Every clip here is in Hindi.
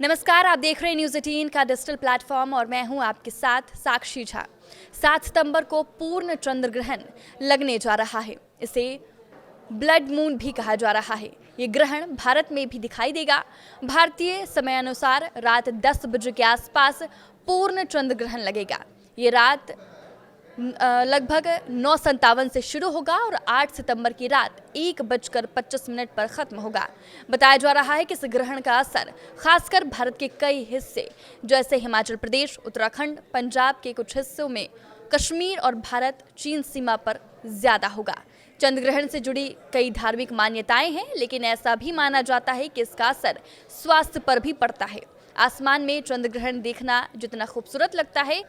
नमस्कार, आप देख रहे हैं न्यूज़ 18 का डिजिटल प्लेटफॉर्म और मैं हूं आपके साथ साक्षी झा। 7 सितंबर को पूर्ण चंद्र ग्रहण लगने जा रहा है। इसे ब्लड मून भी कहा जा रहा है। ये ग्रहण भारत में भी दिखाई देगा। भारतीय समय अनुसार रात 10 बजे के आसपास पूर्ण चंद्र ग्रहण लगेगा। ये रात लगभग 9:57 से शुरू होगा और 8 सितंबर की रात 1:25 पर खत्म होगा। बताया जा रहा है कि इस ग्रहण का असर खासकर भारत के कई हिस्से जैसे हिमाचल प्रदेश, उत्तराखंड, पंजाब के कुछ हिस्सों में, कश्मीर और भारत चीन सीमा पर ज्यादा होगा। चंद्र ग्रहण से जुड़ी कई धार्मिक मान्यताएं हैं, लेकिन ऐसा भी माना जाता है कि इसका असर स्वास्थ्य पर भी पड़ता है। आसमान में चंद्र ग्रहण देखना जितना खूबसूरत लगता है,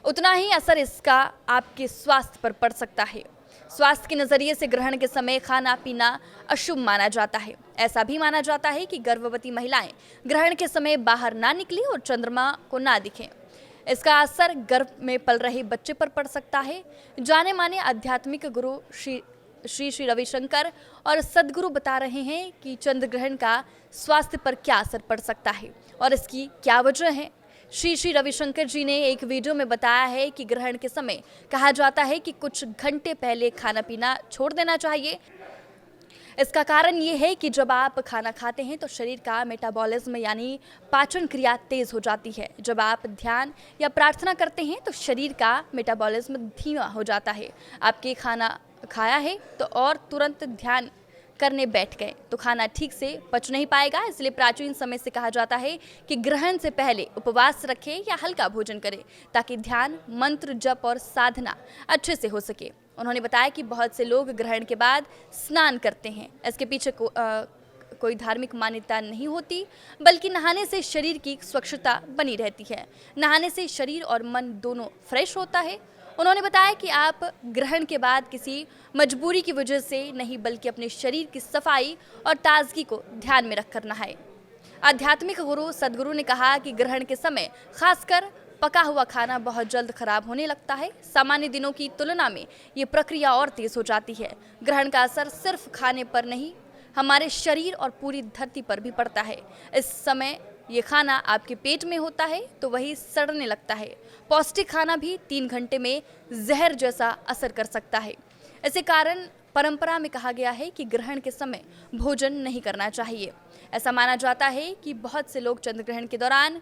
उतना ही असर इसका आपके स्वास्थ्य पर पड़ सकता है। स्वास्थ्य के नजरिए से ग्रहण के समय खाना पीना अशुभ माना जाता है। ऐसा भी माना जाता है कि गर्भवती महिलाएं ग्रहण के समय बाहर ना निकलें और चंद्रमा को ना दिखें। इसका असर गर्भ में पल रहे बच्चे पर पड़ सकता है। जाने माने आध्यात्मिक गुरु श्री रविशंकर और सदगुरु बता रहे हैं कि चंद्र ग्रहण का स्वास्थ्य पर क्या असर पड़ सकता है और इसकी क्या वजह है। श्री रविशंकर जी ने एक वीडियो में बताया है कि ग्रहण के समय कहा जाता है कि कुछ घंटे पहले खाना पीना छोड़ देना चाहिए। इसका कारण ये है कि जब आप खाना खाते हैं तो शरीर का मेटाबॉलिज्म यानी पाचन क्रिया तेज हो जाती है। जब आप ध्यान या प्रार्थना करते हैं तो शरीर का मेटाबॉलिज्म धीमा हो जाता है। आपके खाना खाया है तो और तुरंत ध्यान करने बैठ गए तो खाना ठीक से पच नहीं पाएगा। इसलिए प्राचीन समय से कहा जाता है कि ग्रहण से पहले उपवास रखें या हल्का भोजन करें ताकि ध्यान, मंत्र जप और साधना अच्छे से हो सके। उन्होंने बताया कि बहुत से लोग ग्रहण के बाद स्नान करते हैं। इसके पीछे कोई धार्मिक मान्यता नहीं होती, बल्कि नहाने से शरीर की स्वच्छता बनी रहती है। नहाने से शरीर और मन दोनों फ्रेश होता है। उन्होंने बताया कि आप ग्रहण के बाद किसी मजबूरी की वजह से नहीं, बल्कि अपने शरीर की सफाई और ताजगी को ध्यान में रखकर नहाएं। आध्यात्मिक गुरु सदगुरु ने कहा कि ग्रहण के समय खासकर पका हुआ खाना बहुत जल्द खराब होने लगता है। सामान्य दिनों की तुलना में ये प्रक्रिया और तेज हो जाती है। ग्रहण का असर सिर्फ खाने पर नहीं, हमारे शरीर और पूरी धरती पर भी पड़ता है। इस समय ये खाना आपके पेट में होता है तो वही सड़ने लगता है। पौष्टिक खाना भी 3 घंटे में जहर जैसा असर कर सकता है। इसी कारण परंपरा में कहा गया है कि ग्रहण के समय भोजन नहीं करना चाहिए। ऐसा माना जाता है कि बहुत से लोग चंद्र ग्रहण के दौरान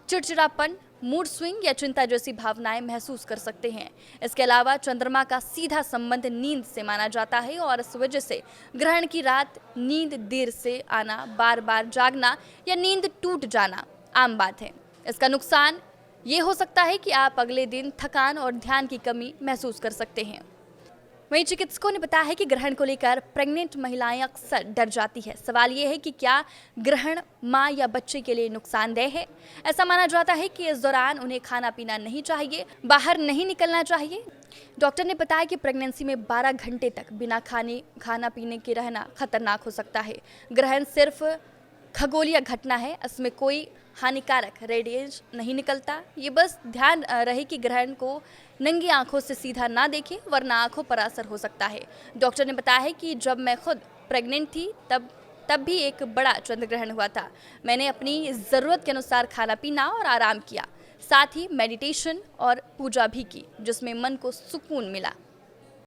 चिड़चिड़ापन, मूड स्विंग या चिंता जैसी भावनाएं महसूस कर सकते हैं। इसके अलावा चंद्रमा का सीधा संबंध नींद से माना जाता है और इस वजह से ग्रहण की रात नींद देर से आना, बार बार जागना या नींद टूट जाना आम बात है। इसका नुकसान ये हो सकता है कि आप अगले दिन थकान और ध्यान की कमी महसूस कर सकते हैं। वहीं चिकित्सकों ने बताया है कि ग्रहण को लेकर प्रेग्नेंट महिलाएं अक्सर डर जाती है। सवाल ये है कि क्या ग्रहण मां या बच्चे के लिए नुकसानदेह है। ऐसा माना जाता है कि इस दौरान उन्हें खाना पीना नहीं चाहिए, बाहर नहीं निकलना चाहिए। डॉक्टर ने बताया कि प्रेगनेंसी में 12 घंटे तक बिना खाना पीने के रहना खतरनाक हो सकता है। ग्रहण सिर्फ खगोलीय घटना है, इसमें कोई हानिकारक रेडिएशन नहीं निकलता। ये बस ध्यान रहे कि ग्रहण को नंगी आंखों से सीधा ना देखें, वरना आंखों पर असर हो सकता है। डॉक्टर ने बताया है कि जब मैं खुद प्रेग्नेंट थी तब भी एक बड़ा चंद्र ग्रहण हुआ था। मैंने अपनी ज़रूरत के अनुसार खाना पीना और आराम किया, साथ ही मेडिटेशन और पूजा भी की, जिसमें मन को सुकून मिला।